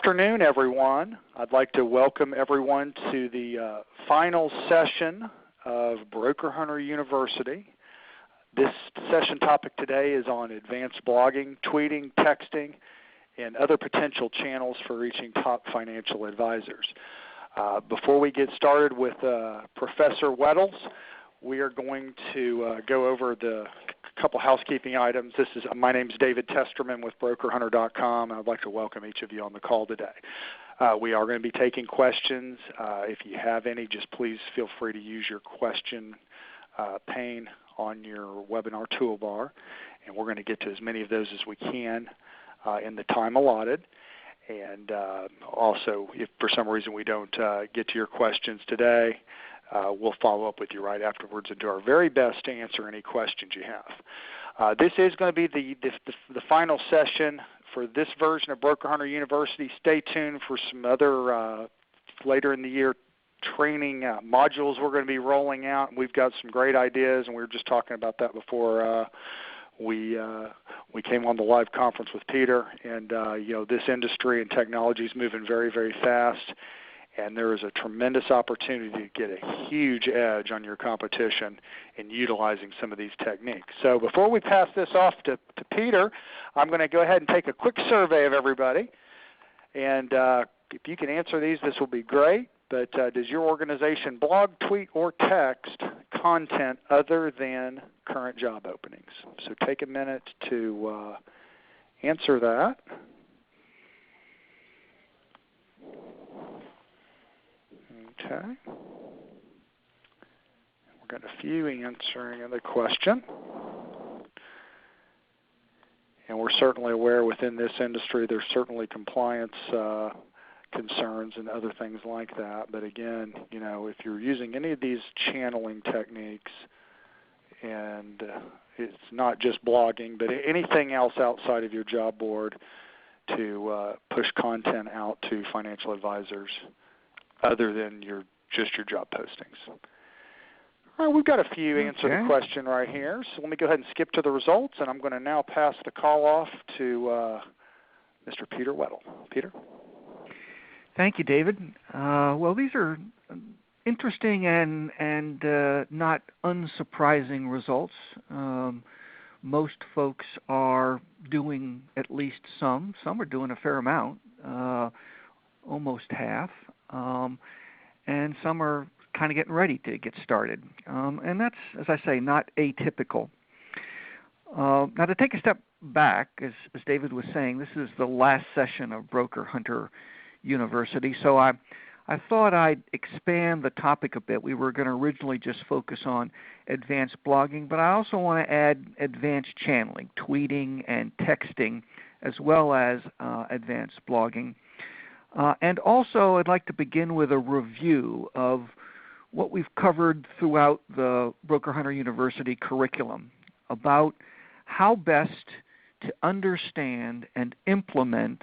afternoon, everyone. I'd like to welcome everyone to the final session of BrokerHunter University. This session topic today is on advanced blogging, tweeting, texting, and other potential channels for reaching top financial advisors. Before we get started with Professor Weddles, we are going to go over the couple housekeeping items. My name is David Testerman with BrokerHunter.com, and I'd like to welcome each of you on the call today. We are going to be taking questions. If you have any, just please feel free to use your question pane on your webinar toolbar, and we're going to get to as many of those as we can in the time allotted. And also, if for some reason we don't get to your questions today, we'll follow up with you right afterwards and do our very best to answer any questions you have. This is going to be the final session for this version of BrokerHunter University. Stay tuned for some other later in the year training modules we're going to be rolling out. We've got some great ideas, and we were just talking about that before we came on the live conference with Peter. And this industry and technology is moving very, very fast. And there is a tremendous opportunity to get a huge edge on your competition in utilizing some of these techniques. So before we pass this off to Peter, I'm going to go ahead and take a quick survey of everybody. And if you can answer these, this will be great. But does your organization blog, tweet, or text content other than current job openings? So take a minute to answer that. Okay. We've got a few answering the question. And we're certainly aware within this industry there's certainly compliance concerns and other things like that. But again, if you're using any of these channeling techniques, and it's not just blogging, but anything else outside of your job board to push content out to financial advisors, other than just your job postings. All right, we've got a few answer the question right here. So let me go ahead and skip to the results, and I'm going to now pass the call off to Mr. Peter Weddle. Peter? Thank you, David. Well, these are interesting and not unsurprising results. Most folks are doing at least some. Some are doing a fair amount, almost half. And some are kind of getting ready to get started. And that's, as I say, not atypical. Now, to take a step back, as David was saying, this is the last session of BrokerHunter University, so I thought I'd expand the topic a bit. We were going to originally just focus on advanced blogging, but I also want to add advanced channeling, tweeting and texting, as well as advanced blogging. And also, I'd like to begin with a review of what we've covered throughout the BrokerHunter University curriculum about how best to understand and implement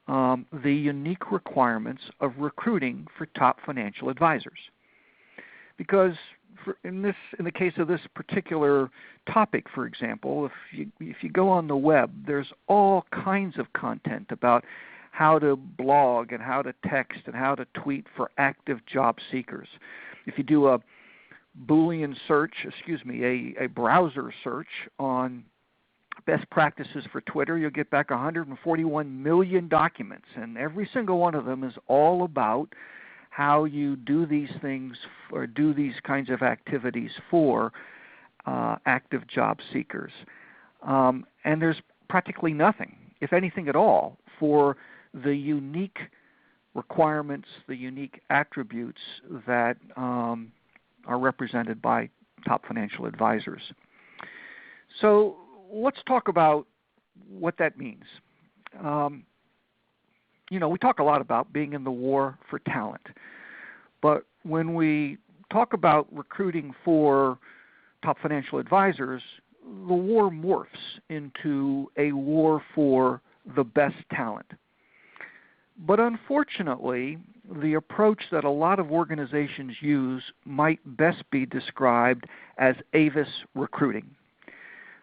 the unique requirements of recruiting for top financial advisors. Because in the case of this particular topic, for example, if you go on the web, there's all kinds of content about how to blog and how to text and how to tweet for active job seekers. If you do a Boolean search, a browser search on best practices for Twitter, you'll get back 141 million documents, and every single one of them is all about how you do these things or do these kinds of activities for active job seekers. And there's practically nothing, if anything at all, for the unique requirements, the unique attributes that are represented by top financial advisors. So let's talk about what that means. We talk a lot about being in the war for talent, but when we talk about recruiting for top financial advisors, the war morphs into a war for the best talent. But unfortunately, the approach that a lot of organizations use might best be described as Avis recruiting.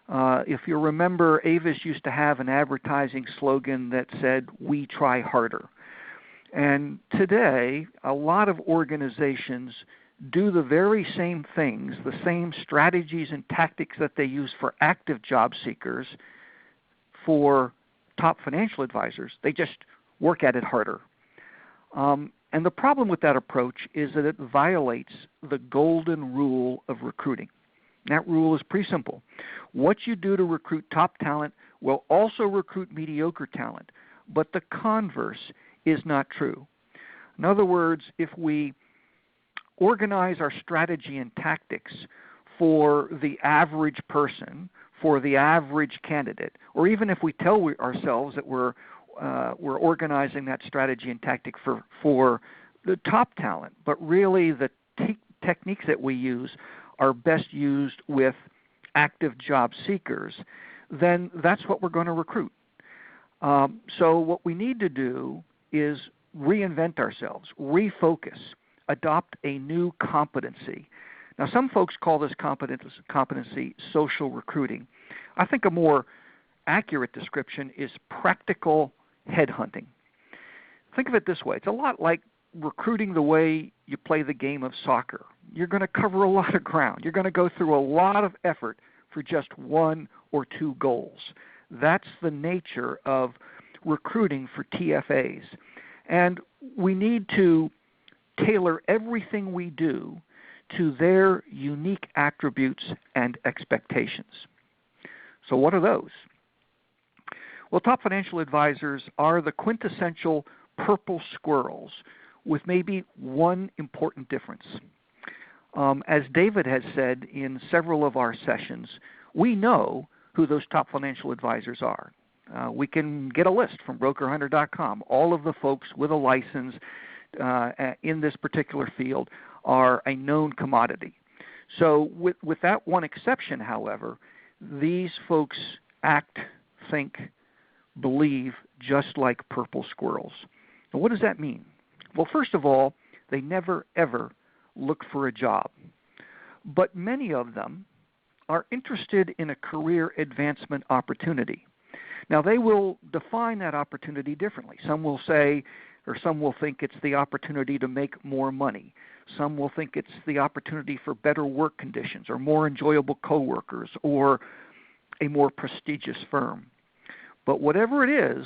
If you remember, Avis used to have an advertising slogan that said, "We try harder." And today, a lot of organizations do the very same things, the same strategies and tactics that they use for active job seekers for top financial advisors. They just work at it harder. And the problem with that approach is that it violates the golden rule of recruiting. That rule is pretty simple. What you do to recruit top talent will also recruit mediocre talent, but the converse is not true. In other words, if we organize our strategy and tactics for the average person, for the average candidate, or even if we tell ourselves that we're organizing that strategy and tactic for the top talent, but really the techniques that we use are best used with active job seekers, then that's what we're going to recruit. So what we need to do is reinvent ourselves, refocus, adopt a new competency. Now, some folks call this competency social recruiting. I think a more accurate description is practical headhunting. Think of it this way. It's a lot like recruiting the way you play the game of soccer. You're going to cover a lot of ground. You're going to go through a lot of effort for just one or two goals. That's the nature of recruiting for TFAs. And we need to tailor everything we do to their unique attributes and expectations. So what are those? Well, top financial advisors are the quintessential purple squirrels with maybe one important difference. As David has said in several of our sessions, we know who those top financial advisors are. We can get a list from BrokerHunter.com. All of the folks with a license in this particular field are a known commodity. So with that one exception, however, these folks act, think, believe just like purple squirrels. Now, what does that mean? Well, first of all, they never, ever look for a job. But many of them are interested in a career advancement opportunity. Now, they will define that opportunity differently. Some will say, or some will think it's the opportunity to make more money. Some will think it's the opportunity for better work conditions or more enjoyable coworkers or a more prestigious firm. But whatever it is,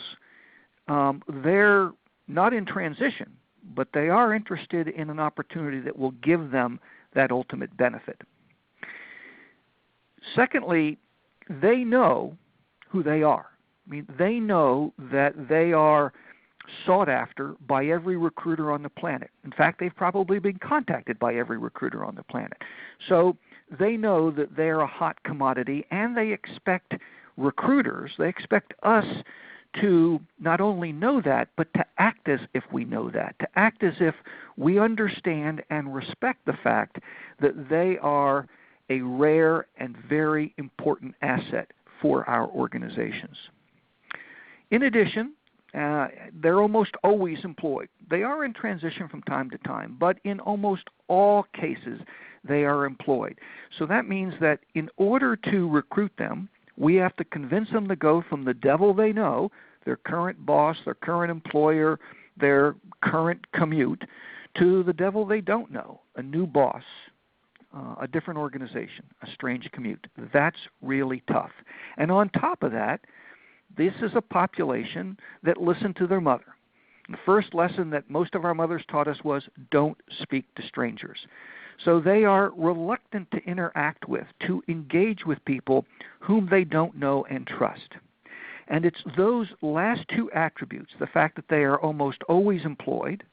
they're not in transition, but they are interested in an opportunity that will give them that ultimate benefit. Secondly, they know who they are. I mean, they know that they are sought after by every recruiter on the planet. In fact, they've probably been contacted by every recruiter on the planet. So they know that they're a hot commodity, and they expect recruiters, they expect us to not only know that, but to act as if we know that, to act as if we understand and respect the fact that they are a rare and very important asset for our organizations. In addition, they're almost always employed. They are in transition from time to time, but in almost all cases, they are employed. So that means that in order to recruit them, we have to convince them to go from the devil they know, their current boss, their current employer, their current commute, to the devil they don't know, a new boss, a different organization, a strange commute. That's really tough. And on top of that, this is a population that listened to their mother. The first lesson that most of our mothers taught us was don't speak to strangers. So they are reluctant to interact with, to engage with people whom they don't know and trust. And it's those last two attributes, the fact that they are almost always employed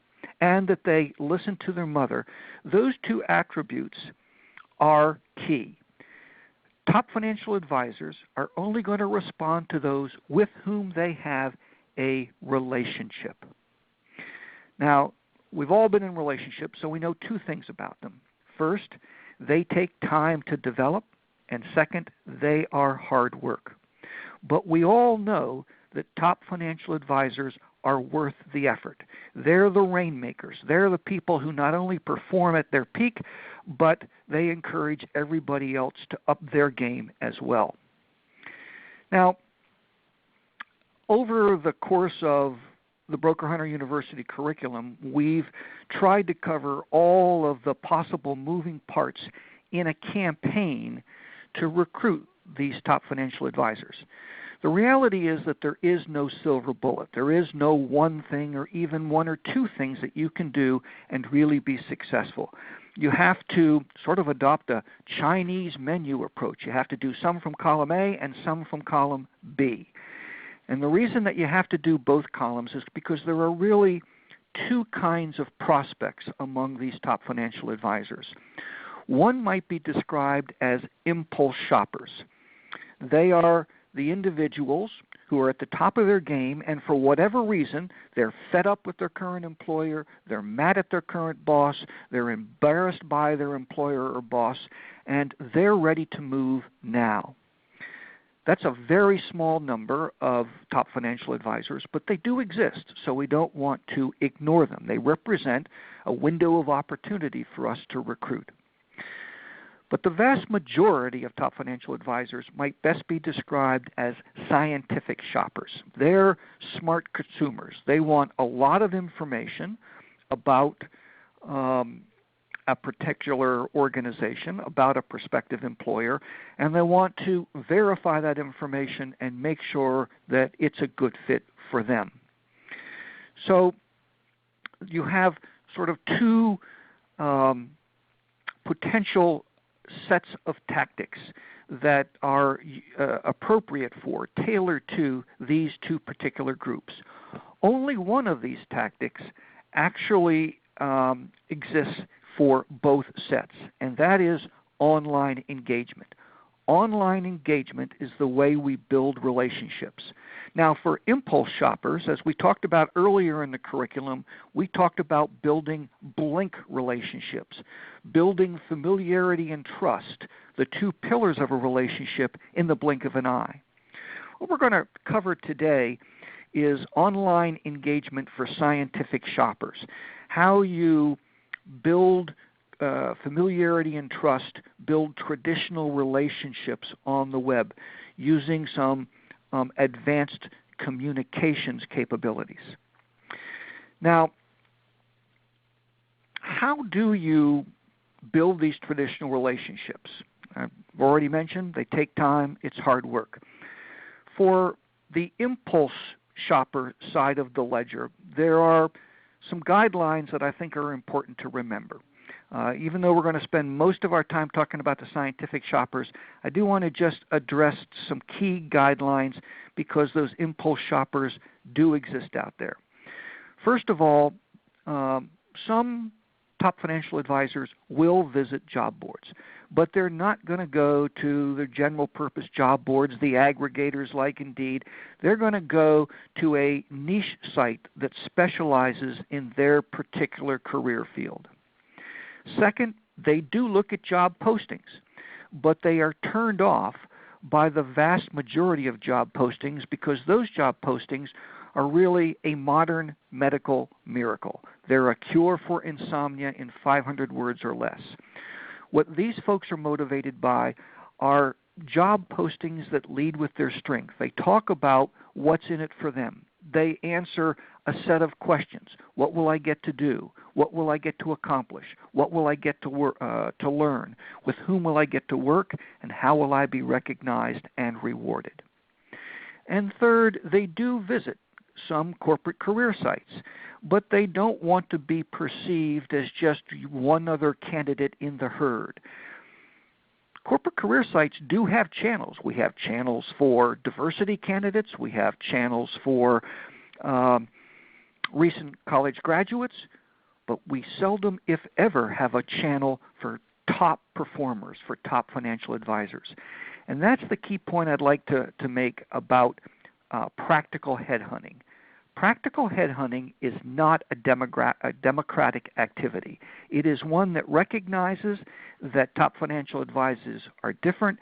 and that they listen to their mother, those two attributes are key. Top financial advisors are only going to respond to those with whom they have a relationship. Now, we've all been in relationships, so we know two things about them. First, they take time to develop, and second, they are hard work. But we all know that top financial advisors are worth the effort. They're the rainmakers. They're the people who not only perform at their peak, but they encourage everybody else to up their game as well. Now, over the course of the BrokerHunter University curriculum, we've tried to cover all of the possible moving parts in a campaign to recruit these top financial advisors. The reality is that there is no silver bullet. There is no one thing or even one or two things that you can do and really be successful. You have to sort of adopt a Chinese menu approach. You have to do some from column A and some from column B. And the reason that you have to do both columns is because there are really two kinds of prospects among these top financial advisors. One might be described as impulse shoppers. They are the individuals who are at the top of their game, and for whatever reason, they're fed up with their current employer, they're mad at their current boss, they're embarrassed by their employer or boss, and they're ready to move now. That's a very small number of top financial advisors, but they do exist, so we don't want to ignore them. They represent a window of opportunity for us to recruit. But the vast majority of top financial advisors might best be described as scientific shoppers. They're smart consumers. They want a lot of information about a particular organization, about a prospective employer, and they want to verify that information and make sure that it's a good fit for them. So you have sort of two potential sets of tactics that are appropriate for, tailored to these two particular groups. Only one of these tactics actually exists for both sets, and that is online engagement. Online engagement is the way we build relationships. Now, for impulse shoppers, as we talked about earlier in the curriculum, we talked about building blink relationships, building familiarity and trust, the two pillars of a relationship in the blink of an eye. What we're going to cover today is online engagement for scientific shoppers, how you build familiarity and trust, build traditional relationships on the web using some advanced communications capabilities. Now, how do you build these traditional relationships? I've already mentioned they take time, it's hard work. For the impulse shopper side of the ledger, there are some guidelines that I think are important to remember. Even though we're going to spend most of our time talking about the scientific shoppers, I do want to just address some key guidelines because those impulse shoppers do exist out there. First of all, some top financial advisors will visit job boards, but they're not going to go to the general purpose job boards, the aggregators like Indeed. They're going to go to a niche site that specializes in their particular career field. Second, they do look at job postings, but they are turned off by the vast majority of job postings because those job postings are really a modern medical miracle. They're a cure for insomnia in 500 words or less. What these folks are motivated by are job postings that lead with their strength. They talk about what's in it for them. They answer a set of questions. What will I get to do? What will I get to accomplish? What will I get to learn? With whom will I get to work? And how will I be recognized and rewarded? And third, they do visit some corporate career sites, but they don't want to be perceived as just one other candidate in the herd. Corporate career sites do have channels. We have channels for diversity candidates. We have channels for recent college graduates, but we seldom, if ever, have a channel for top performers, for top financial advisors. And that's the key point I'd like to make about practical headhunting. Practical headhunting is not a democratic activity. It is one that recognizes that top financial advisors are different,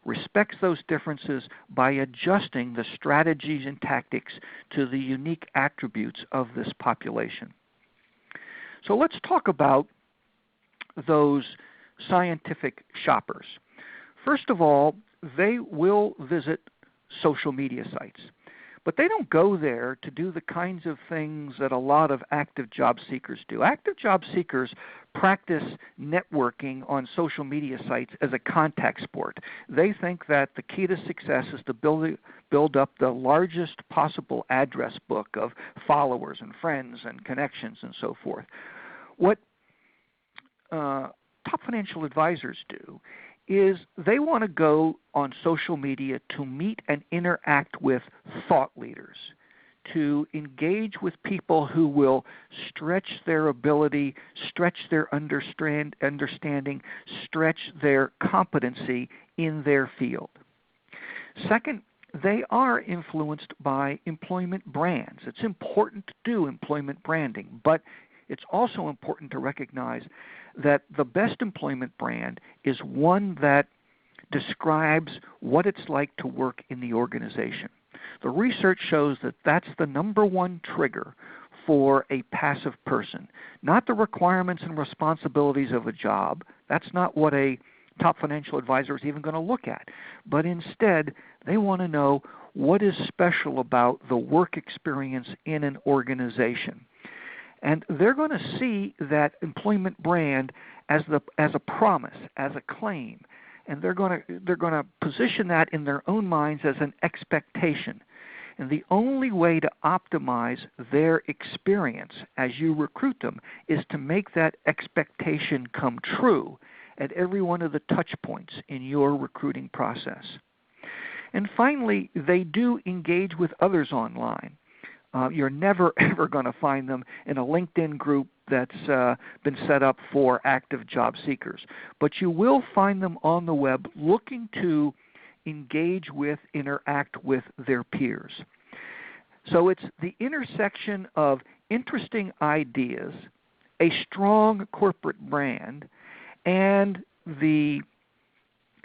respects those differences by adjusting the strategies and tactics to the unique attributes of this population. So let's talk about those scientific shoppers. First of all, they will visit social media sites, But they don't go there to do the kinds of things that a lot of active job seekers do. Active job seekers practice networking on social media sites as a contact sport. They think that the key to success is to build up the largest possible address book of followers and friends and connections and so forth. What top financial advisors do is they want to go on social media to meet and interact with thought leaders, to engage with people who will stretch their ability, stretch their understanding, stretch their competency in their field. Second, they are influenced by employment brands. It's important to do employment branding, but it's also important to recognize that the best employment brand is one that describes what it's like to work in the organization. The research shows that that's the number one trigger for a passive person. Not the requirements and responsibilities of a job. That's not what a top financial advisor is even going to look at. But instead, they want to know what is special about the work experience in an organization. And they're going to see that employment brand as a promise, as a claim, and they're going to position that in their own minds as an expectation. And the only way to optimize their experience as you recruit them is to make that expectation come true at every one of the touch points in your recruiting process. And finally, they do engage with others online. You're never, ever going to find them in a LinkedIn group that's been set up for active job seekers. But you will find them on the web looking to engage with, interact with their peers. So it's the intersection of interesting ideas, a strong corporate brand, and the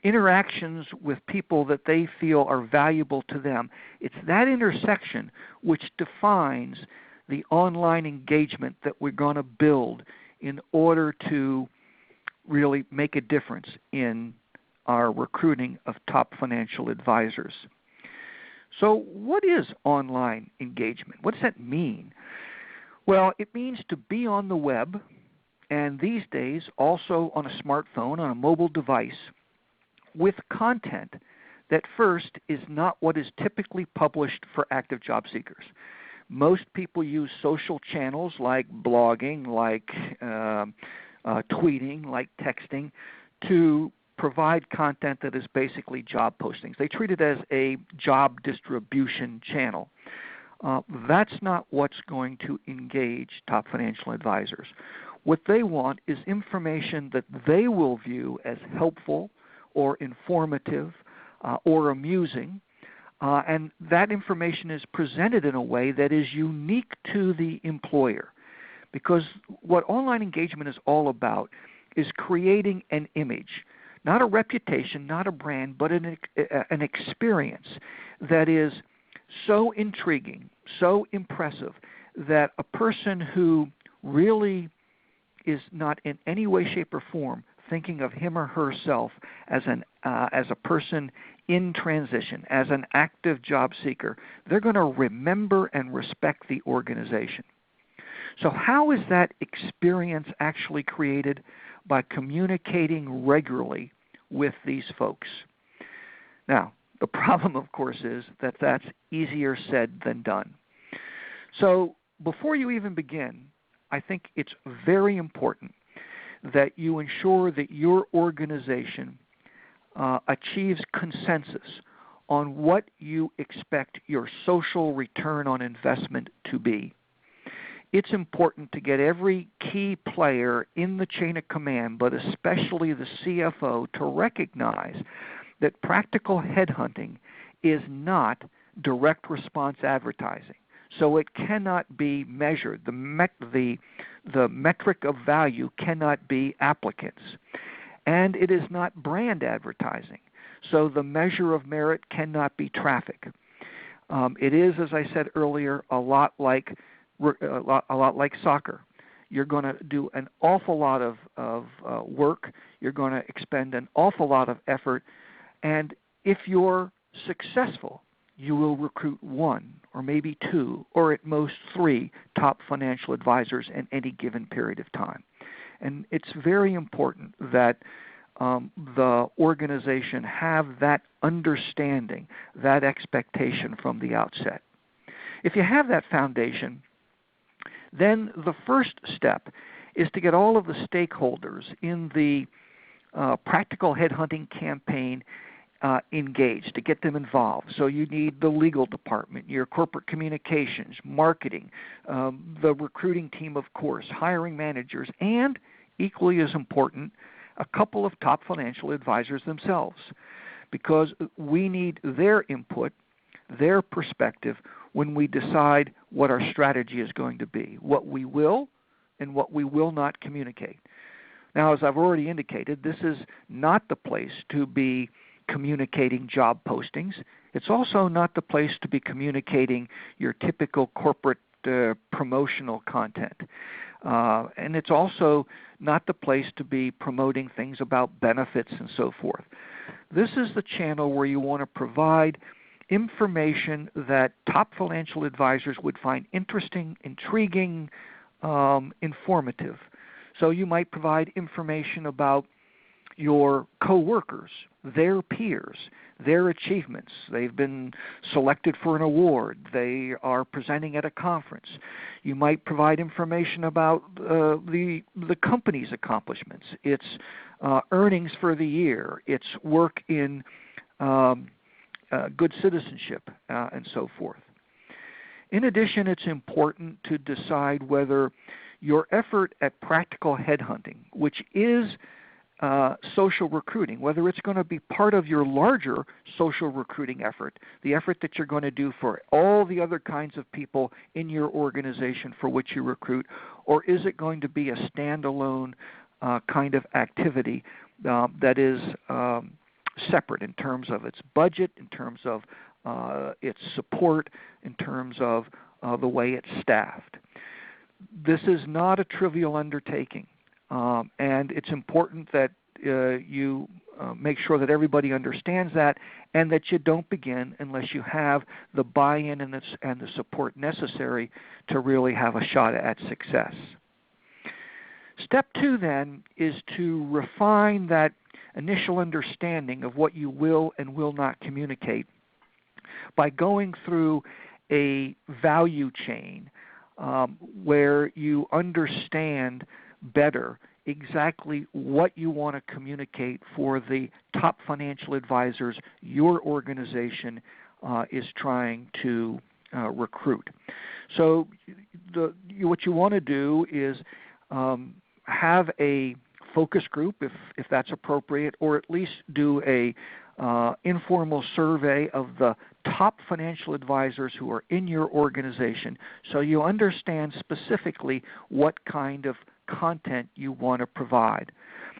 interactions with people that they feel are valuable to them. It's that intersection which defines the online engagement that we're going to build in order to really make a difference in our recruiting of top financial advisors. So what is online engagement? What does that mean? Well, it means to be on the web, and these days also on a smartphone, on a mobile device, with content that first is not what is typically published for active job seekers. Most people use social channels like blogging, like tweeting, like texting to provide content that is basically job postings. They treat it as a job distribution channel. That's not what's going to engage top financial advisors. What they want is information that they will view as helpful or informative or amusing, and that information is presented in a way that is unique to the employer. Because what online engagement is all about is creating an image, not a reputation, not a brand, but an experience that is so intriguing, so impressive, that a person who really is not in any way, shape, or form thinking of him or herself as a person in transition, as an active job seeker, they're going to remember and respect the organization. So how is that experience actually created? By communicating regularly with these folks. Now, the problem, of course, is that that's easier said than done. So before you even begin, I think it's very important that you ensure that your organization achieves consensus on what you expect your social return on investment to be. It's important to get every key player in the chain of command, but especially the CFO, to recognize that practical headhunting is not direct response advertising. So it cannot be measured. The metric of value cannot be applicants. And it is not brand advertising. So the measure of merit cannot be traffic. It is, as I said earlier, a lot like soccer. You're going to do an awful lot of work. You're going to expend an awful lot of effort. And if you're successful, you will recruit one or maybe two or at most three top financial advisors in any given period of time. And it's very important that the organization have that understanding, that expectation from the outset. If you have that foundation, then the first step is to get all of the stakeholders in the practical headhunting campaign engaged, to get them involved. So you need the legal department, your corporate communications, marketing, the recruiting team, of course, hiring managers, and equally as important, a couple of top financial advisors themselves, because we need their input, their perspective when we decide what our strategy is going to be, what we will and what we will not communicate. Now, as I've already indicated, this is not the place to be communicating job postings. It's also not the place to be communicating your typical corporate promotional content. And it's also not the place to be promoting things about benefits and so forth. This is the channel where you want to provide information that top financial advisors would find interesting, intriguing, informative. So you might provide information about your coworkers, their peers, their achievements. They've been selected for an award. They are presenting at a conference. You might provide information about the company's accomplishments, its earnings for the year, its work in good citizenship, and so forth. In addition, it's important to decide whether your effort at practical headhunting, which is social recruiting, whether it's going to be part of your larger social recruiting effort, the effort that you're going to do for all the other kinds of people in your organization for which you recruit, or is it going to be a standalone kind of activity that is separate in terms of its budget, in terms of its support, in terms of the way it's staffed. This is not a trivial undertaking. And it's important that you make sure that everybody understands that, and that you don't begin unless you have the buy-in and the support necessary to really have a shot at success. Step two, then, is to refine that initial understanding of what you will and will not communicate by going through a value chain where you understand better exactly what you want to communicate for the top financial advisors your organization is trying to recruit. So what you want to do is have a focus group, if that's appropriate, or at least do a informal survey of the top financial advisors who are in your organization, so you understand specifically what kind of content you want to provide.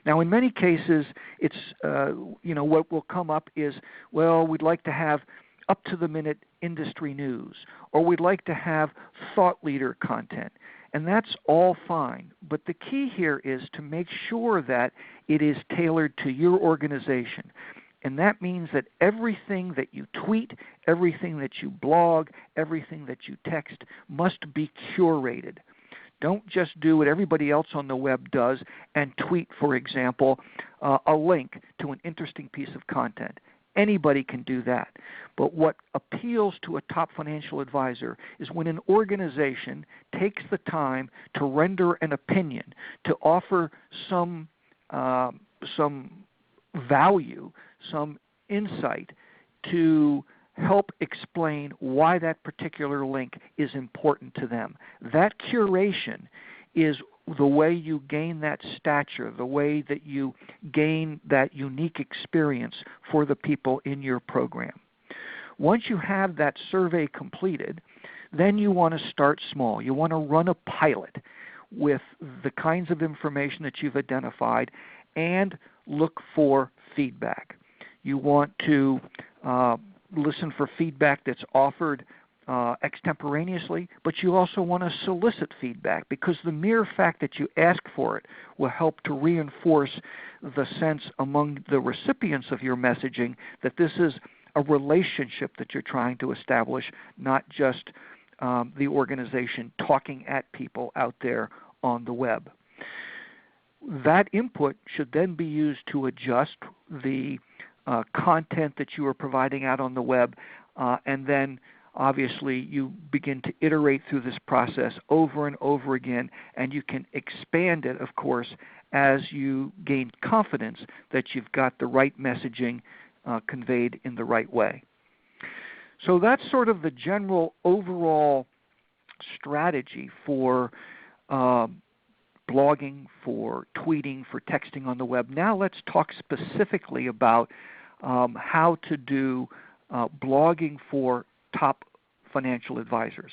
Now, in many cases, it's what will come up is, well, we'd like to have up-to-the-minute industry news, or we'd like to have thought leader content, and that's all fine. But the key here is to make sure that it is tailored to your organization. And that means that everything that you tweet, everything that you blog, everything that you text must be curated. Don't just do what everybody else on the web does and tweet, for example, a link to an interesting piece of content. Anybody can do that. But what appeals to a top financial advisor is when an organization takes the time to render an opinion, to offer some value, some insight to help explain why that particular link is important to them. That curation is the way you gain that stature, the way that you gain that unique experience for the people in your program. Once you have that survey completed, then you want to start small. You want to run a pilot with the kinds of information that you've identified and look for feedback. You want to listen for feedback that's offered extemporaneously, but you also want to solicit feedback, because the mere fact that you ask for it will help to reinforce the sense among the recipients of your messaging that this is a relationship that you're trying to establish, not just the organization talking at people out there on the web. That input should then be used to adjust the content that you are providing out on the web, and then obviously you begin to iterate through this process over and over again, and you can expand it, of course, as you gain confidence that you've got the right messaging conveyed in the right way. So that's sort of the general overall strategy for blogging, for tweeting, for texting on the web. Now let's talk specifically about how to do blogging for top financial advisors.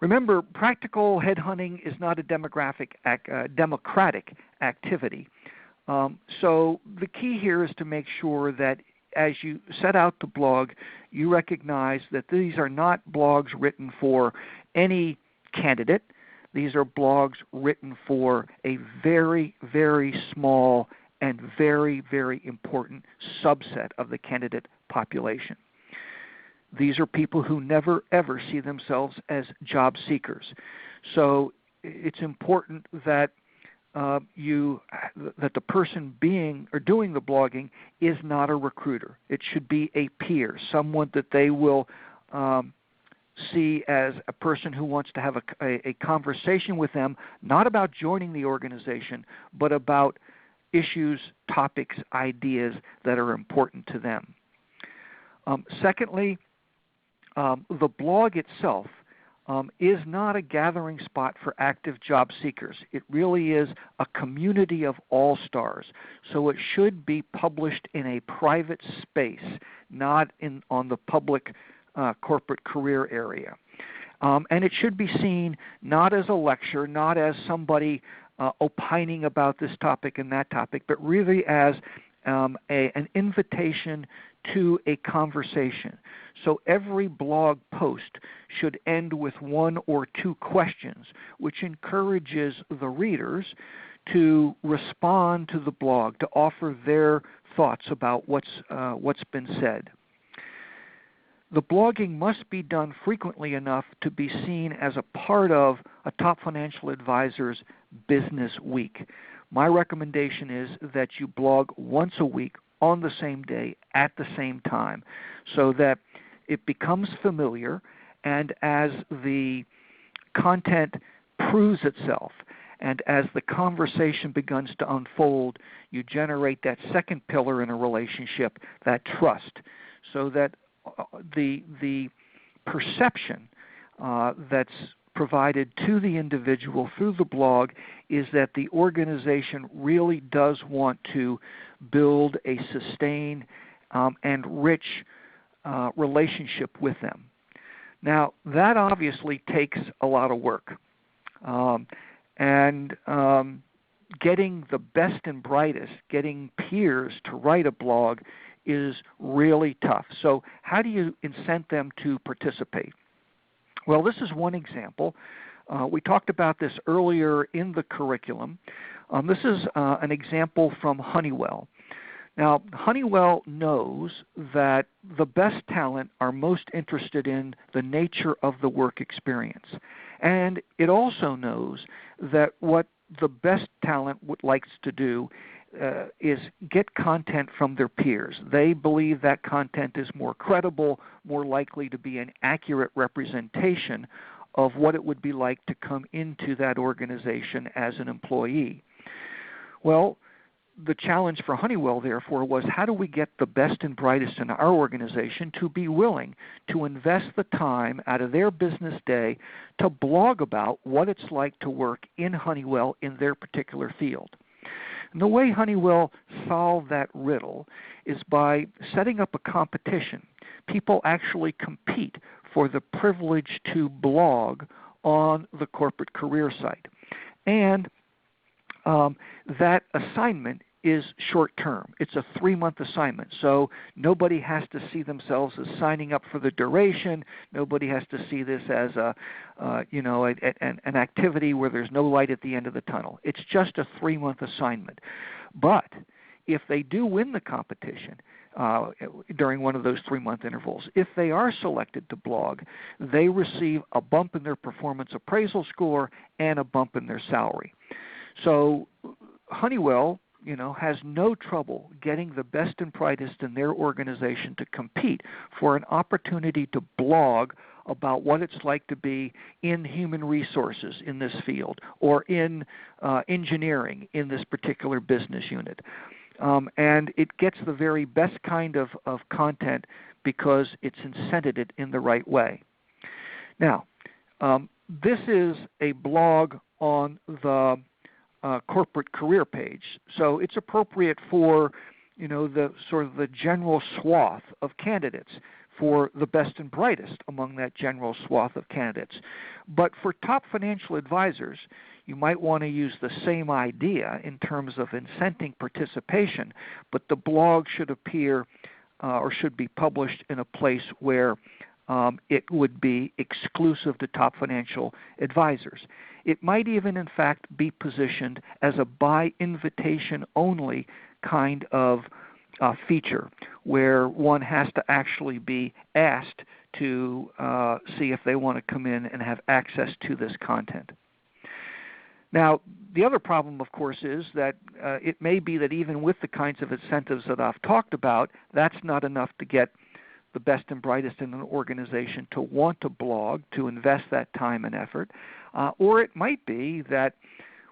Remember, practical headhunting is not a democratic activity. So the key here is to make sure that as you set out to blog, you recognize that these are not blogs written for any candidate. These are blogs written for a very, very small and very, very important subset of the candidate population. These are people who never, ever see themselves as job seekers. So it's important that that the person being or doing the blogging is not a recruiter. It should be a peer, someone that they will see as a person who wants to have a conversation with them, not about joining the organization, but about issues, topics, ideas that are important to them. Secondly, the blog itself is not a gathering spot for active job seekers. It really is a community of all-stars. So it should be published in a private space, not on the public corporate career area. And it should be seen not as a lecture, not as somebody opining about this topic and that topic, but really as an invitation to a conversation. So every blog post should end with one or two questions, which encourages the readers to respond to the blog, to offer their thoughts about what's been said. The blogging must be done frequently enough to be seen as a part of a top financial advisor's business week. My recommendation is that you blog once a week on the same day at the same time so that it becomes familiar, and as the content proves itself and as the conversation begins to unfold, you generate that second pillar in a relationship, that trust, so that the perception that's provided to the individual through the blog is that the organization really does want to build a sustained and rich relationship with them. Now, that obviously takes a lot of work. And getting the best and brightest, getting peers to write a blog is really tough. So how do you incent them to participate? Well, this is one example. We talked about this earlier in the curriculum. This is an example from Honeywell. Now, Honeywell knows that the best talent are most interested in the nature of the work experience. And it also knows that what the best talent likes to do is get content from their peers. They believe that content is more credible, more likely to be an accurate representation of what it would be like to come into that organization as an employee. Well, the challenge for Honeywell, therefore, was how do we get the best and brightest in our organization to be willing to invest the time out of their business day to blog about what it's like to work in Honeywell in their particular field. And the way Honeywell solved that riddle is by setting up a competition. People actually compete for the privilege to blog on the corporate career site. And that assignment is short-term. It's a 3-month assignment. So nobody has to see themselves as signing up for the duration. Nobody has to see this as an activity where there's no light at the end of the tunnel. It's just a 3-month assignment. But if they do win the competition, during one of those 3-month intervals. If they are selected to blog, they receive a bump in their performance appraisal score and a bump in their salary. So Honeywell, has no trouble getting the best and brightest in their organization to compete for an opportunity to blog about what it's like to be in human resources in this field or in engineering in this particular business unit. And it gets the very best kind of content because it's incented it in the right way. Now, this is a blog on the corporate career page, so it's appropriate for the sort of the general swath of candidates, for the best and brightest among that general swath of candidates. But for top financial advisors, you might want to use the same idea in terms of incenting participation, but the blog should appear or should be published in a place where it would be exclusive to top financial advisors. It might even, in fact, be positioned as a by invitation only kind of feature, where one has to actually be asked to see if they want to come in and have access to this content. Now, the other problem, of course, is that it may be that even with the kinds of incentives that I've talked about, that's not enough to get the best and brightest in an organization to want to blog, to invest that time and effort. Or it might be that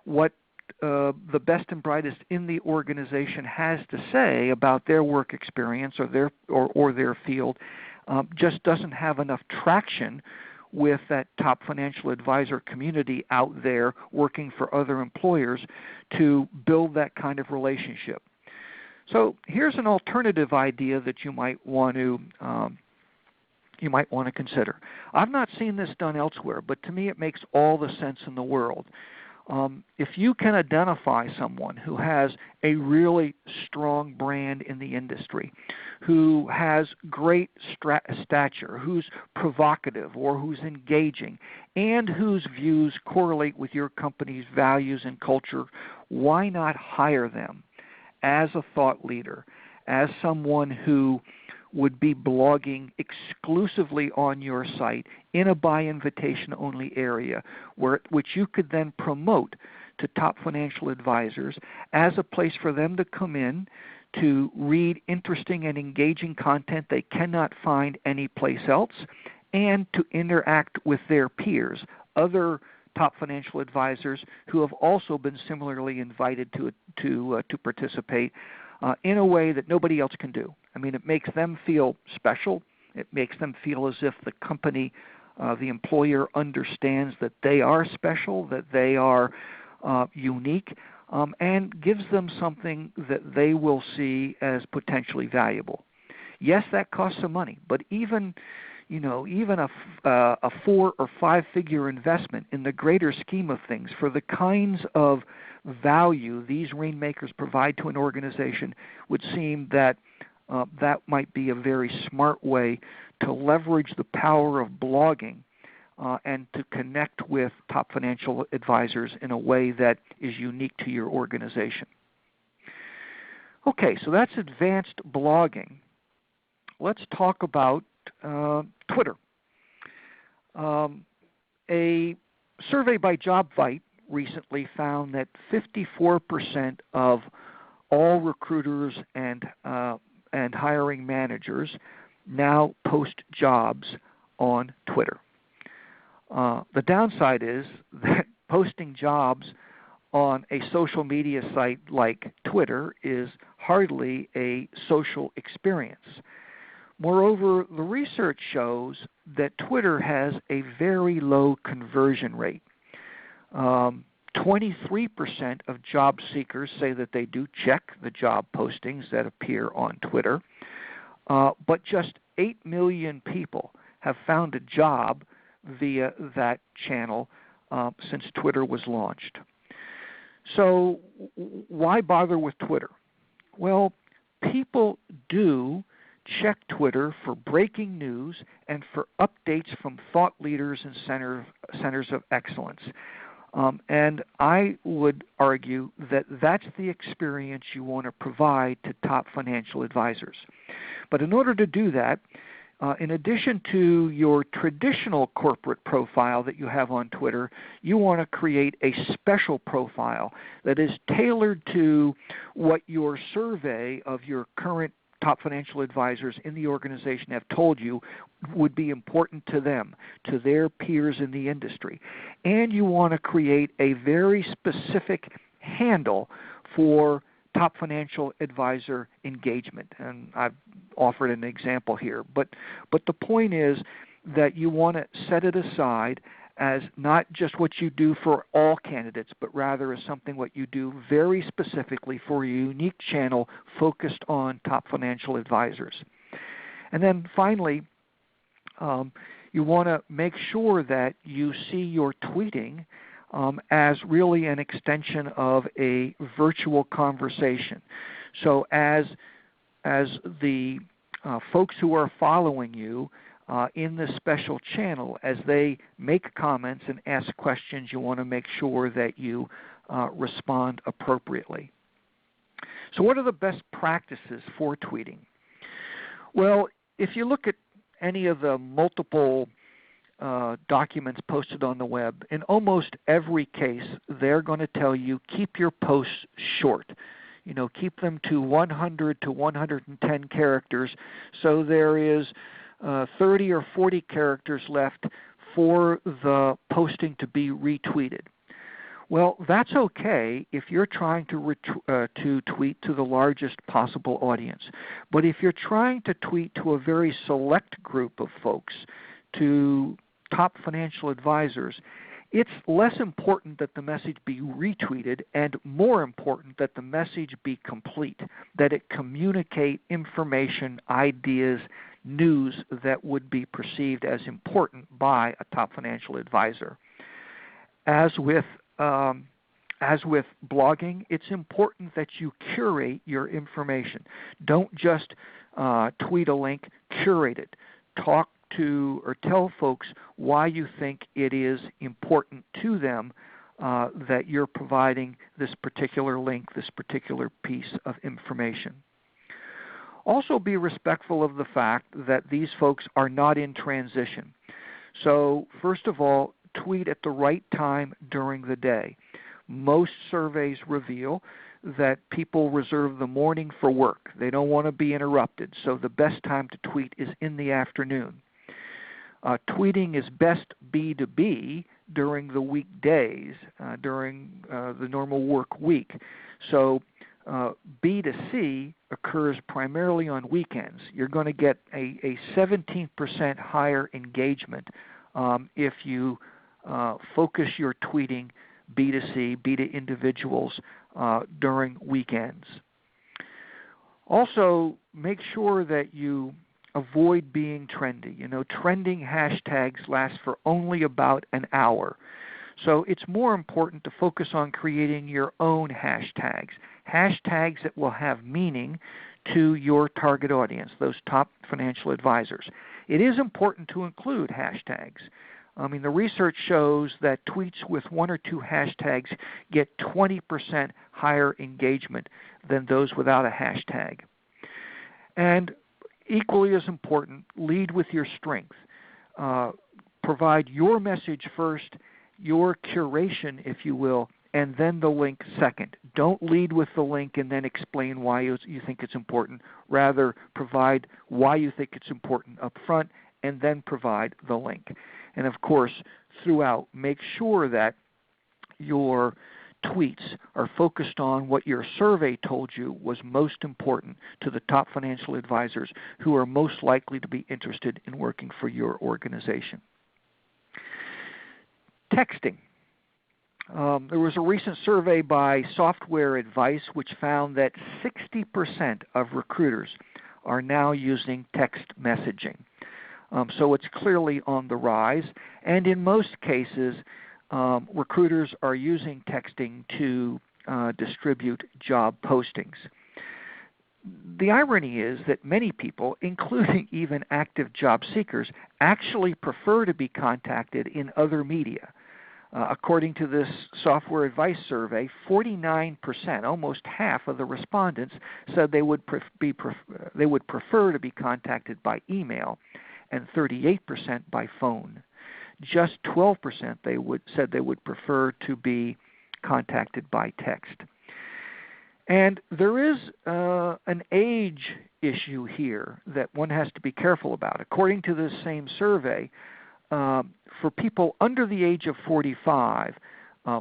what the best and brightest in the organization has to say about their work experience or their field just doesn't have enough traction with that top financial advisor community out there working for other employers to build that kind of relationship. So here's an alternative idea that you might want to consider. I've not seen this done elsewhere, but to me it makes all the sense in the world. If you can identify someone who has a really strong brand in the industry, who has great stature, who's provocative or who's engaging, and whose views correlate with your company's values and culture, why not hire them as a thought leader, as someone who would be blogging exclusively on your site in a by invitation only area, which you could then promote to top financial advisors as a place for them to come in to read interesting and engaging content they cannot find anyplace else, and to interact with their peers, other top financial advisors who have also been similarly invited to participate in a way that nobody else can do. I mean, it makes them feel special. It makes them feel as if the company, the employer, understands that they are special, that they are unique, and gives them something that they will see as potentially valuable. Yes, that costs some money, but even a 4 or 5 figure investment in the greater scheme of things for the kinds of value these rainmakers provide to an organization would seem that that might be a very smart way to leverage the power of blogging and to connect with top financial advisors in a way that is unique to your organization. Okay, so that's advanced blogging. Let's talk about Twitter. A survey by JobVite recently found that 54% of all recruiters and hiring managers now post jobs on Twitter. The downside is that posting jobs on a social media site like Twitter is hardly a social experience. Moreover, the research shows that Twitter has a very low conversion rate. 23% of job seekers say that they do check the job postings that appear on Twitter, but just 8 million people have found a job via that channel since Twitter was launched. So why bother with Twitter? Well, people do check Twitter for breaking news and for updates from thought leaders and centers of excellence. And I would argue that that's the experience you want to provide to top financial advisors. But in order to do that, in addition to your traditional corporate profile that you have on Twitter, you want to create a special profile that is tailored to what your survey of your current top financial advisors in the organization have told you would be important to them, to their peers in the industry. And you want to create a very specific handle for top financial advisor engagement. And I've offered an example here. But the point is that you want to set it aside as not just what you do for all candidates, but rather as something what you do very specifically for a unique channel focused on top financial advisors. And then finally, you want to make sure that you see your tweeting as really an extension of a virtual conversation. So as the folks who are following you in this special channel, as they make comments and ask questions, you want to make sure that you respond appropriately. So what are the best practices for tweeting? Well, if you look at any of the multiple documents posted on the web, in almost every case, they're going to tell you keep your posts short. You know, keep them to 100 to 110 characters, so there is 30 or 40 characters left for the posting to be retweeted. Well, that's okay if you're trying to tweet to the largest possible audience. But if you're trying to tweet to a very select group of folks, to top financial advisors, it's less important that the message be retweeted and more important that the message be complete, that it communicate information, ideas, news that would be perceived as important by a top financial advisor. As with blogging, it's important that you curate your information. Don't just tweet a link, curate it. Talk to or tell folks why you think it is important to them that you're providing this particular link, this particular piece of information. Also be respectful of the fact that these folks are not in transition. So first of all, tweet at the right time during the day. Most surveys reveal that people reserve the morning for work. They don't want to be interrupted, so the best time to tweet is in the afternoon. Tweeting is best B2B during the weekdays, during the normal work week. So B2C occurs primarily on weekends. You're going to get a 17% higher engagement if you focus your tweeting B2C, B to individuals during weekends. Also, make sure that you avoid being trendy. You know, trending hashtags last for only about an hour. So it's more important to focus on creating your own hashtags, hashtags that will have meaning to your target audience, those top financial advisors. It is important to include hashtags. I mean, the research shows that tweets with one or two hashtags get 20% higher engagement than those without a hashtag. And equally as important, lead with your strength. Provide your message first, your curation, if you will, and then the link second. Don't lead with the link and then explain why you think it's important. Rather, provide why you think it's important up front and then provide the link. And of course, throughout, make sure that your tweets are focused on what your survey told you was most important to the top financial advisors who are most likely to be interested in working for your organization. Texting. There was a recent survey by Software Advice which found that 60% of recruiters are now using text messaging. So it's clearly on the rise, and in most cases, recruiters are using texting to distribute job postings. The irony is that many people, including even active job seekers, actually prefer to be contacted in other media. According to this software advice survey, 49%, almost half of the respondents, said they would prefer to be contacted by email, and 38% by phone. Just 12% said they would prefer to be contacted by text. And there is an age issue here that one has to be careful about. According to this same survey, for people under the age of 45,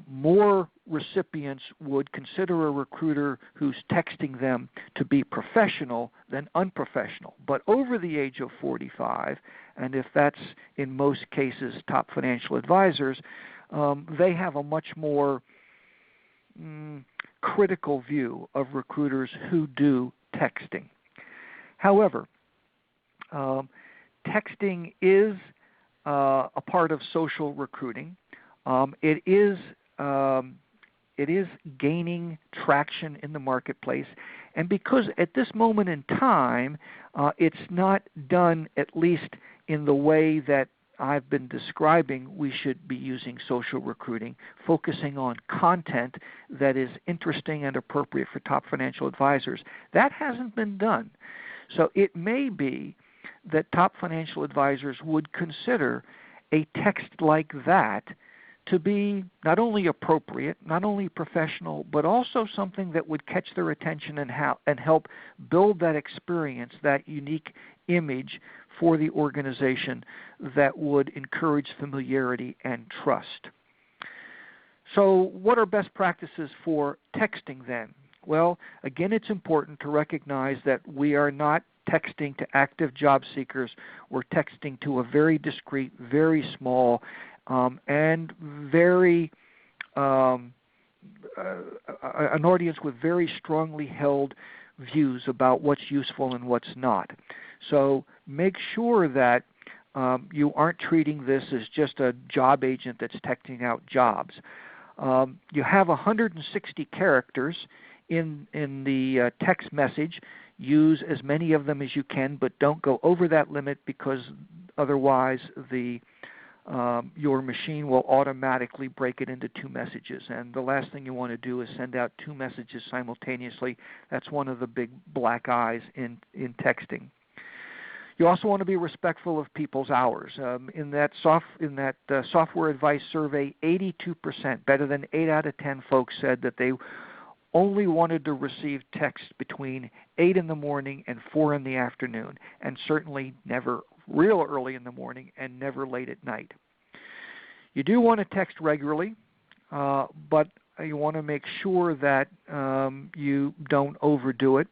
more recipients would consider a recruiter who's texting them to be professional than unprofessional. But over the age of 45, and if that's in most cases top financial advisors, they have a much more critical view of recruiters who do texting. However, texting is a part of social recruiting. It is gaining traction in the marketplace, and because at this moment in time, it's not done at least in the way that I've been describing we should be using social recruiting, focusing on content that is interesting and appropriate for top financial advisors. That hasn't been done. So it may be that top financial advisors would consider a text like that to be not only appropriate, not only professional, but also something that would catch their attention and help build that experience, that unique image for the organization that would encourage familiarity and trust. So what are best practices for texting then? Well, again, it's important to recognize that we are not texting to active job seekers. We're texting to a very discreet, very small, and very an audience with very strongly held views about what's useful and what's not. So make sure that you aren't treating this as just a job agent that's texting out jobs. You have 160 characters in the text message. Use as many of them as you can, but don't go over that limit, because otherwise your machine will automatically break it into two messages. And the last thing you want to do is send out two messages simultaneously. That's one of the big black eyes in texting. You also want to be respectful of people's hours. In that software advice survey, 82%, better than 8 out of 10 folks, said that they only wanted to receive text between 8 in the morning and 4 in the afternoon, and certainly never real early in the morning and never late at night. You do want to text regularly, but you want to make sure that you don't overdo it.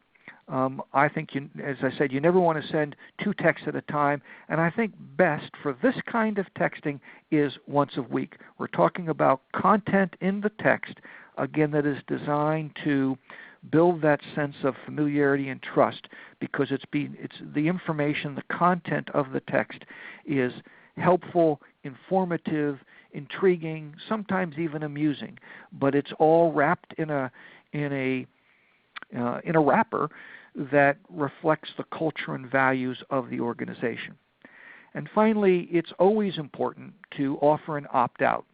I think, as I said, you never want to send 2 texts at a time, and I think best for this kind of texting is once a week. We're talking about content in the text, again, that is designed to build that sense of familiarity and trust, because it's the information, the content of the text is helpful, informative, intriguing, sometimes even amusing, but it's all wrapped in a wrapper that reflects the culture and values of the organization. And finally, it's always important to offer an opt-out.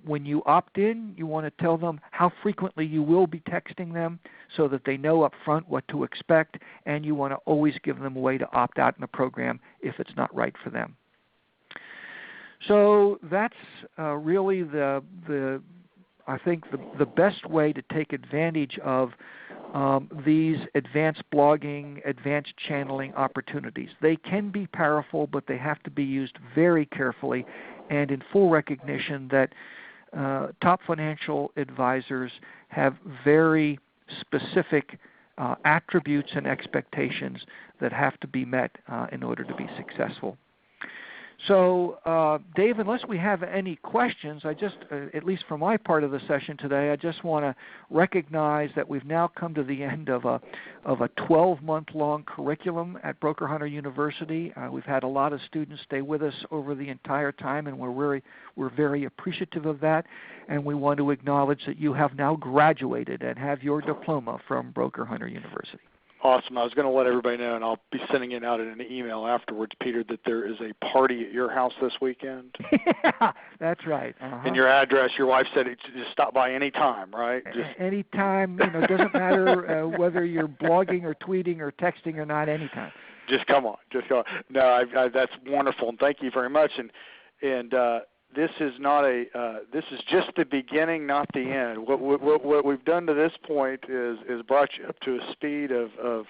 When you opt in, you want to tell them how frequently you will be texting them so that they know up front what to expect, and you want to always give them a way to opt out in the program if it's not right for them. So that's really I think the best way to take advantage of these advanced blogging, advanced channeling opportunities. They can be powerful, but they have to be used very carefully and in full recognition that top financial advisors have very specific attributes and expectations that have to be met in order to be successful. So, Dave, unless we have any questions, I just, at least for my part of the session today, I just want to recognize that we've now come to the end of a 12-month-long curriculum at BrokerHunter University. We've had a lot of students stay with us over the entire time, and we're very appreciative of that. And we want to acknowledge that you have now graduated and have your diploma from BrokerHunter University. Awesome. I was going to let everybody know, and I'll be sending it out in an email afterwards, Peter, that there is a party at your house this weekend. Yeah, that's right. And your address, your wife said just stop by any time, right? Any time. Doesn't matter whether you're blogging or tweeting or texting or not. Anytime. Just come on. No, that's wonderful, and thank you very much. And this is not this is just the beginning, not the end. What we've done to this point is brought you up to a speed of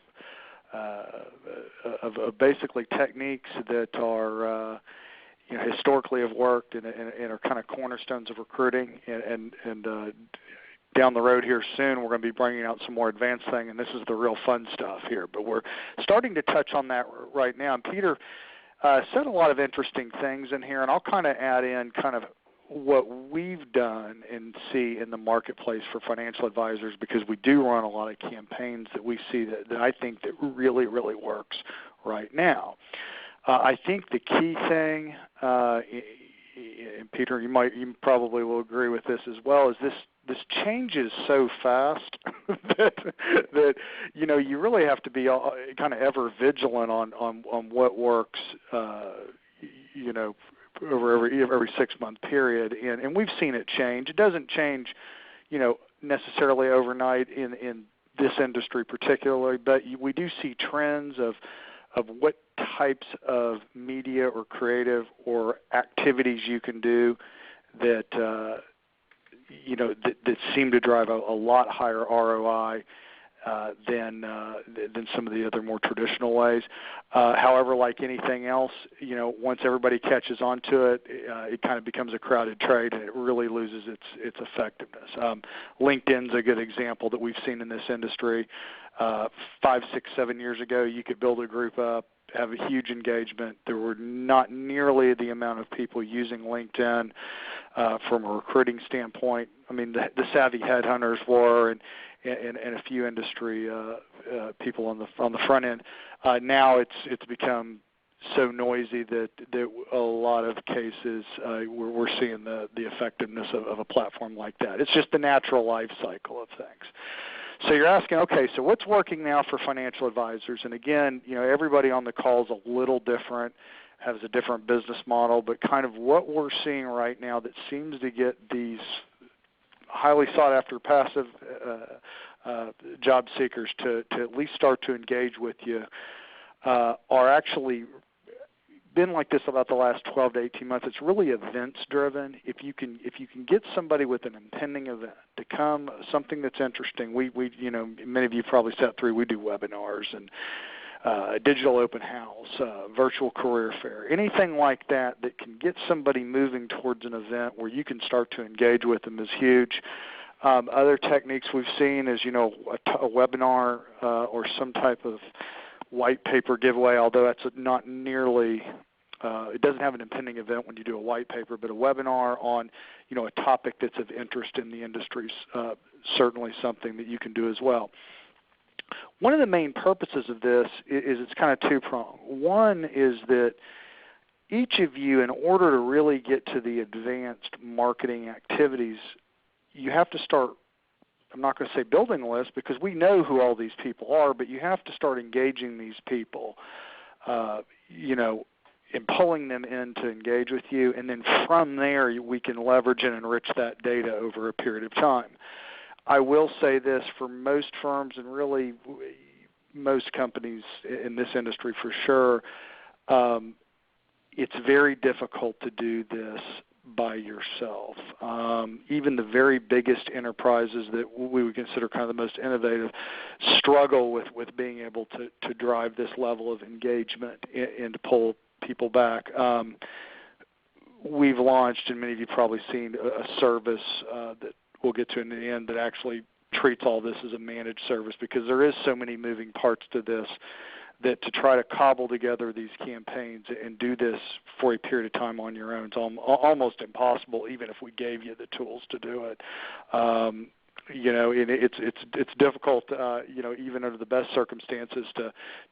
basically techniques that are historically have worked and are kind of cornerstones of recruiting. And down the road here soon, we're going to be bringing out some more advanced thing, and this is the real fun stuff here. But we're starting to touch on that right now. And Peter said a lot of interesting things in here, and I'll kind of add in kind of what we've done and see in the marketplace for financial advisors, because we do run a lot of campaigns that we see that I think that really, really works right now. I think the key thing, and Peter, you probably will agree with this as well, is this changes so fast that you really have to be kind of ever vigilant on what works over every 6-month period, and we've seen it change. It doesn't change necessarily overnight in this industry particularly, but we do see trends of what types of media or creative or activities you can do that that seem to drive a lot higher ROI than some of the other more traditional ways. However, like anything else, once everybody catches on to it, it kind of becomes a crowded trade, and it really loses its effectiveness. LinkedIn's a good example that we've seen in this industry. 5, 6, 7 years ago, you could build a group up, have a huge engagement. There were not nearly the amount of people using LinkedIn from a recruiting standpoint. I mean, the savvy headhunters were, and a few industry people on the front end. Now it's become so noisy that a lot of cases we're seeing the effectiveness of a platform like that. It's just the natural life cycle of things. So you're asking, okay, so what's working now for financial advisors? And again, everybody on the call is a little different, has a different business model, but kind of what we're seeing right now that seems to get these highly sought after passive job seekers to at least start to engage with you are actually been like this about the last 12 to 18 months. It's really events driven. If you can get somebody with an impending event to come, something that's interesting. We many of you probably sat through. We do webinars and digital open house, virtual career fair, anything like that can get somebody moving towards an event where you can start to engage with them is huge. Other techniques we've seen is a webinar or some type of white paper giveaway, although that's not nearly it doesn't have an impending event when you do a white paper, but a webinar on a topic that's of interest in the industry is certainly something that you can do as well. One of the main purposes of this is it's kind of two-pronged. One is that each of you, in order to really get to the advanced marketing activities, you have to start, I'm not going to say building a list because we know who all these people are, but you have to start engaging these people, and pulling them in to engage with you, and then from there we can leverage and enrich that data over a period of time. I will say this, for most firms and really most companies in this industry for sure, it's very difficult to do this by yourself. Even the very biggest enterprises that we would consider kind of the most innovative struggle with being able to drive this level of engagement and to pull people back. We've launched, and many of you probably seen, a service that we'll get to in the end that actually treats all this as a managed service, because there is so many moving parts to this that to try to cobble together these campaigns and do this for a period of time on your own is almost impossible, even if we gave you the tools to do it. It's difficult, even under the best circumstances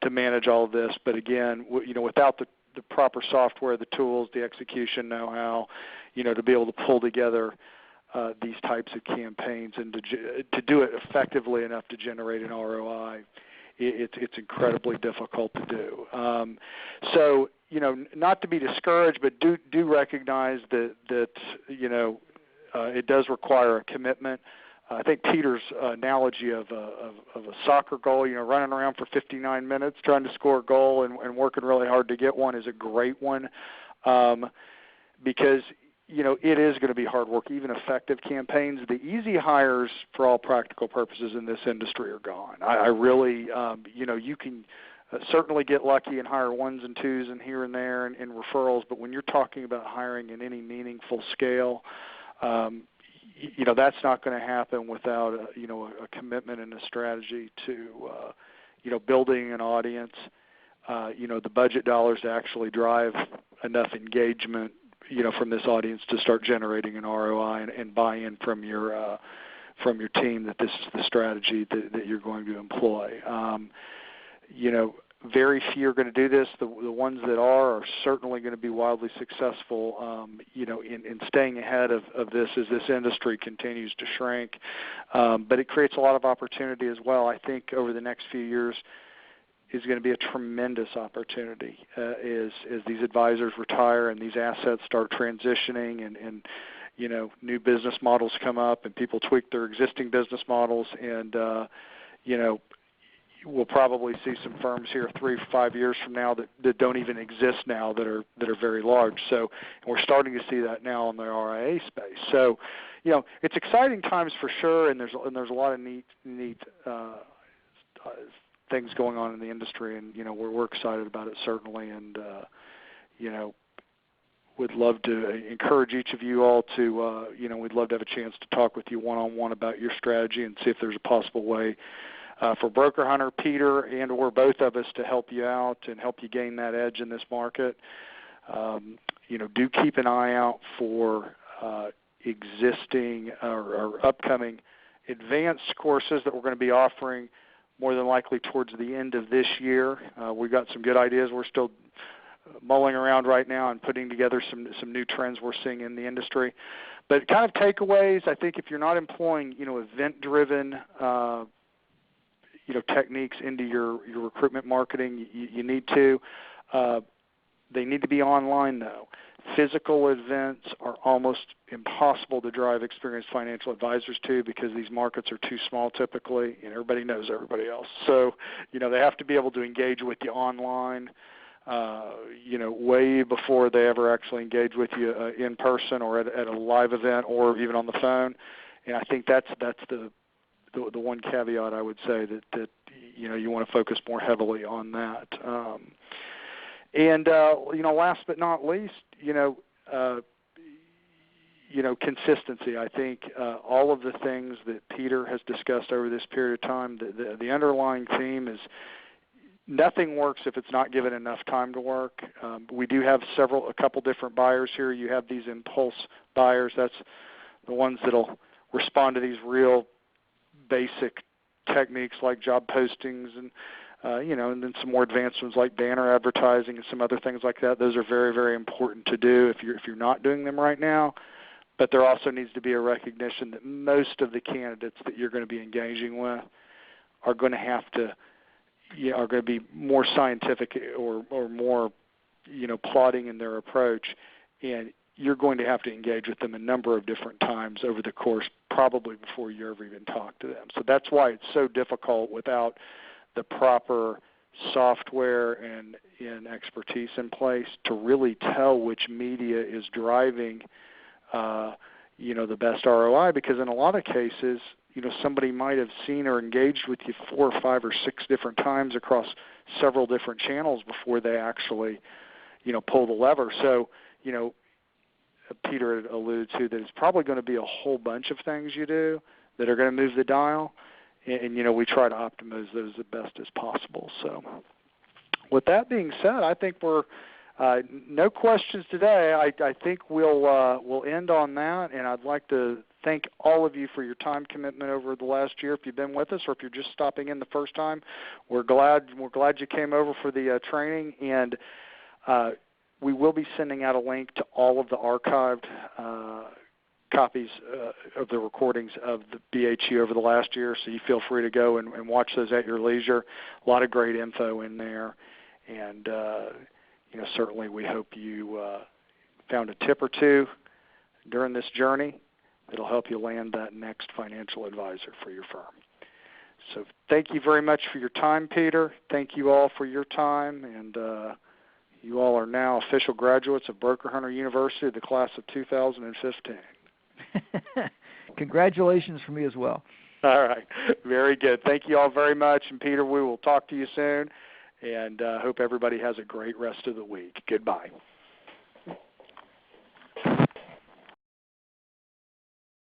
to manage all of this. But again, without the proper software, the tools, the execution know-how, to be able to pull together these types of campaigns and to do it effectively enough to generate an ROI it's incredibly difficult to do. So, not to be discouraged, but do recognize that it does require a commitment. I think Peter's analogy of a soccer goal, running around for 59 minutes trying to score a goal and working really hard to get one is a great one, because it is going to be hard work. Even effective campaigns, the easy hires for all practical purposes in this industry are gone. I really, you can certainly get lucky and hire ones and twos and here and there and referrals, but when you're talking about hiring in any meaningful scale, that's not going to happen without a commitment and a strategy to building an audience, the budget dollars to actually drive enough engagement from this audience to start generating an ROI and buy-in from your team that this is the strategy that you're going to employ. Very few are going to do this. The ones that are certainly going to be wildly successful, in staying ahead of this as this industry continues to shrink. But it creates a lot of opportunity as well. I think over the next few years is going to be a tremendous opportunity as these advisors retire and these assets start transitioning and new business models come up and people tweak their existing business models and, we'll probably see some firms here 3 or 5 years from now that don't even exist now that are very large. So we're starting to see that now in the RIA space. So, it's exciting times for sure, and there's a lot of neat things going on in the industry, and we're excited about it certainly, and would love to encourage each of you all to we'd love to have a chance to talk with you one-on-one about your strategy and see if there's a possible way for BrokerHunter, Peter, and or both of us to help you out and help you gain that edge in this market. Do keep an eye out for existing or upcoming advanced courses that we're going to be offering more than likely towards the end of this year. We've got some good ideas. We're still mulling around right now and putting together some new trends we're seeing in the industry. But kind of takeaways, I think if you're not employing, event-driven techniques into your recruitment marketing, you need to. They need to be online, though. Physical events are almost impossible to drive experienced financial advisors to because these markets are too small typically, and everybody knows everybody else. So, they have to be able to engage with you online, way before they ever actually engage with you in person or at a live event or even on the phone. And I think that's the one caveat I would say that you want to focus more heavily on that. Last but not least, consistency. I think all of the things that Peter has discussed over this period of time, the underlying theme is nothing works if it's not given enough time to work. We do have a couple different buyers here. You have these impulse buyers. That's the ones that'll respond to these real basic techniques like job postings and and then some more advanced ones like banner advertising and some other things like that. Those are very, very important to do if you're not doing them right now. But there also needs to be a recognition that most of the candidates that you're going to be engaging with are going to have to are going to be more scientific or more plotting in their approach, and you're going to have to engage with them a number of different times over the course, probably before you ever even talk to them. So that's why it's so difficult without the proper software and expertise in place to really tell which media is driving, the best ROI. Because in a lot of cases, somebody might have seen or engaged with you 4 or 5 or 6 different times across several different channels before they actually, pull the lever. So, Peter alluded to that it's probably going to be a whole bunch of things you do that are going to move the dial, and we try to optimize those as best as possible. So with that being said, I think we're no questions today. I think we'll end on that, and I'd like to thank all of you for your time commitment over the last year. If you've been with us or if you're just stopping in the first time, we're glad you came over for the training, and we will be sending out a link to all of the archived copies of the recordings of the BHU over the last year, so you feel free to go and watch those at your leisure. A lot of great info in there, and certainly we hope you found a tip or two during this journey that'll help you land that next financial advisor for your firm. So thank you very much for your time, Peter. Thank you all for your time, and you all are now official graduates of BrokerHunter University, the class of 2015. Congratulations from me as well. All right. Very good. Thank you all very much. And Peter, we will talk to you soon, and hope everybody has a great rest of the week. Goodbye.